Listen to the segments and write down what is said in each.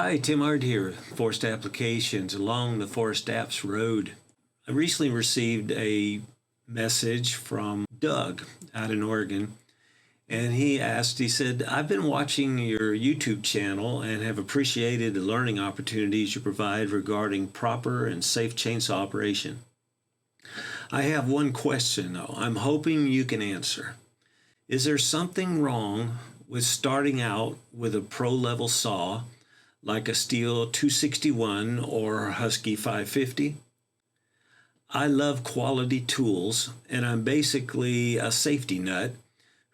Hi, Tim Ard here, Forest Applications along the Forest Apps Road. I recently received a message from Doug out in Oregon, and he said, I've been watching your YouTube channel and have appreciated the learning opportunities you provide regarding proper and safe chainsaw operation. I have one question though, I'm hoping you can answer. Is there something wrong with starting out with a pro-level saw like a Stihl 261 or Husky 550? I love quality tools, and I'm basically a safety nut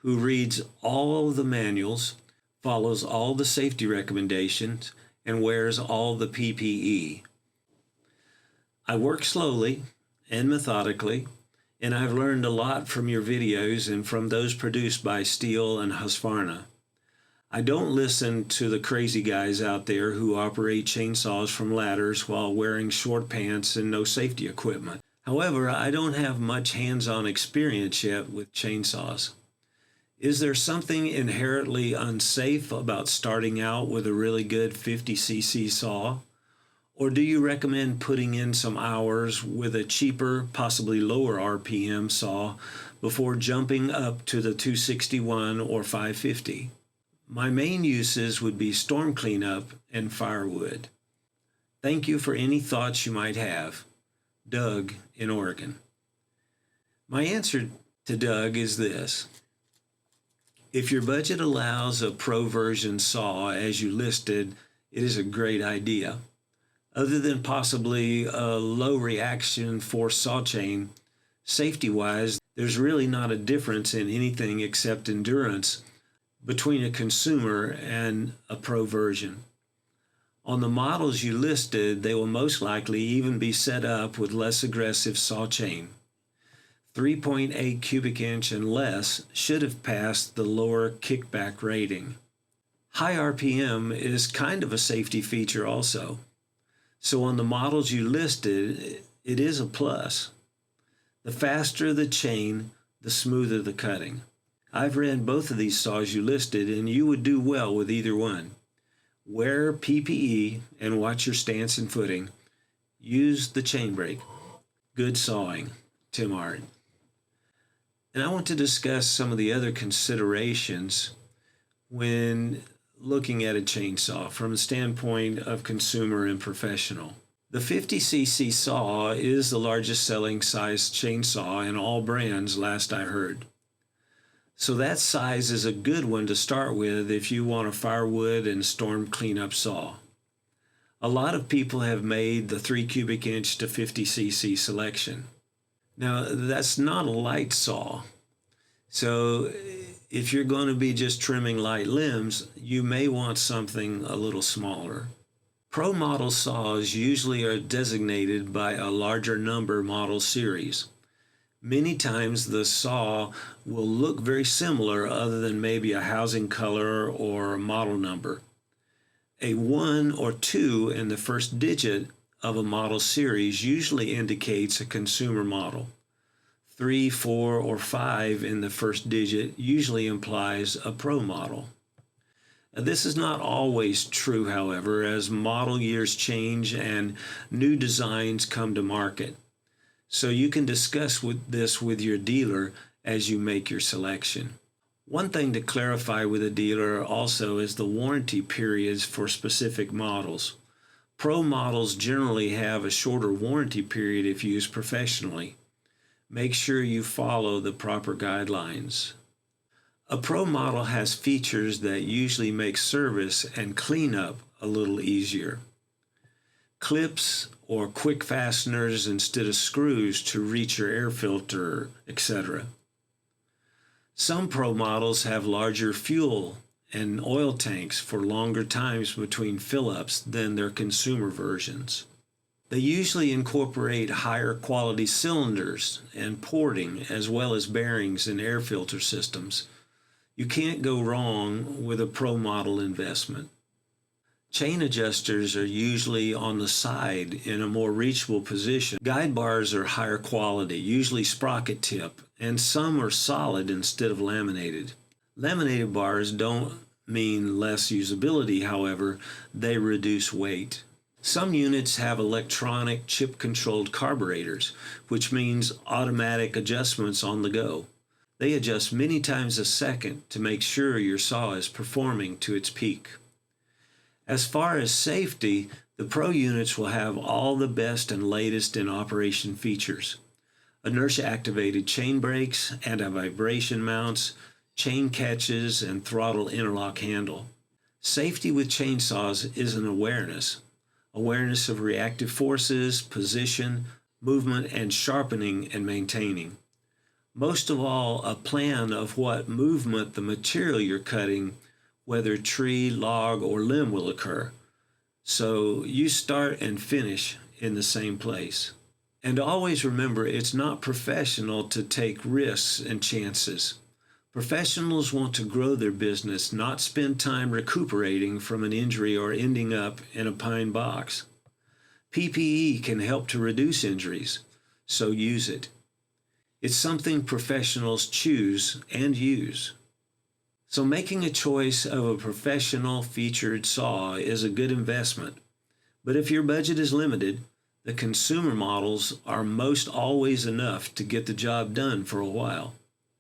who reads all the manuals, follows all the safety recommendations, and wears all the PPE. I work slowly and methodically, and I've learned a lot from your videos and from those produced by Stihl and Husqvarna. I don't listen to the crazy guys out there who operate chainsaws from ladders while wearing short pants and no safety equipment. However, I don't have much hands-on experience yet with chainsaws. Is there something inherently unsafe about starting out with a really good 50cc saw? Or do you recommend putting in some hours with a cheaper, possibly lower RPM saw before jumping up to the 261 or 550? My main uses would be storm cleanup and firewood. Thank you for any thoughts you might have. Doug in Oregon. My answer to Doug is this. If your budget allows a pro version saw as you listed, it is a great idea. Other than possibly a low reaction force saw chain, safety-wise, there's really not a difference in anything except endurance between a consumer and a pro version. On the models you listed, they will most likely even be set up with less aggressive saw chain. 3.8 cubic inch and less should have passed the lower kickback rating. High RPM is kind of a safety feature also. So on the models you listed, it is a plus. The faster the chain, the smoother the cutting. I've ran both of these saws you listed, and you would do well with either one. Wear PPE and watch your stance and footing. Use the chain brake. Good sawing, Tim Ard. And I want to discuss some of the other considerations when looking at a chainsaw from the standpoint of consumer and professional. The 50cc saw is the largest selling size chainsaw in all brands, last I heard. So that size is a good one to start with if you want a firewood and storm cleanup saw. A lot of people have made the 3 cubic inch to 50cc selection. Now, that's not a light saw. So if you're going to be just trimming light limbs, you may want something a little smaller. Pro model saws usually are designated by a larger number model series. Many times the saw will look very similar other than maybe a housing color or model number. A 1 or 2 in the first digit of a model series usually indicates a consumer model. 3, 4, or 5 in the first digit usually implies a pro model. This is not always true, however, as model years change and new designs come to market. So you can discuss this with your dealer as you make your selection. One thing to clarify with a dealer also is the warranty periods for specific models. Pro models generally have a shorter warranty period if used professionally. Make sure you follow the proper guidelines. A pro model has features that usually make service and cleanup a little easier. Clips or quick fasteners instead of screws to reach your air filter, etc. Some pro models have larger fuel and oil tanks for longer times between fill-ups than their consumer versions. They usually incorporate higher quality cylinders and porting as well as bearings and air filter systems. You can't go wrong with a pro model investment. Chain adjusters are usually on the side in a more reachable position. Guide bars are higher quality, usually sprocket tip, and some are solid instead of laminated. Laminated bars don't mean less usability, however, they reduce weight. Some units have electronic chip-controlled carburetors, which means automatic adjustments on the go. They adjust many times a second to make sure your saw is performing to its peak. As far as safety, the Pro units will have all the best and latest in operation features. Inertia-activated chain brakes, anti-vibration mounts, chain catches, and throttle interlock handle. Safety with chainsaws is an awareness of reactive forces, position, movement, and sharpening and maintaining. Most of all, a plan of what movement the material you're cutting, whether tree, log, or limb, will occur. So you start and finish in the same place. And always remember, it's not professional to take risks and chances. Professionals want to grow their business, not spend time recuperating from an injury or ending up in a pine box. PPE can help to reduce injuries, so use it. It's something professionals choose and use. So making a choice of a professional featured saw is a good investment. But if your budget is limited, the consumer models are most always enough to get the job done for a while.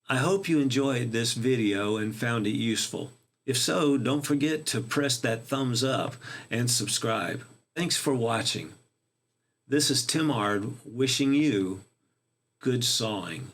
I hope you enjoyed this video and found it useful. If so, don't forget to press that thumbs up and subscribe. Thanks for watching. This is Tim Ard wishing you good sawing.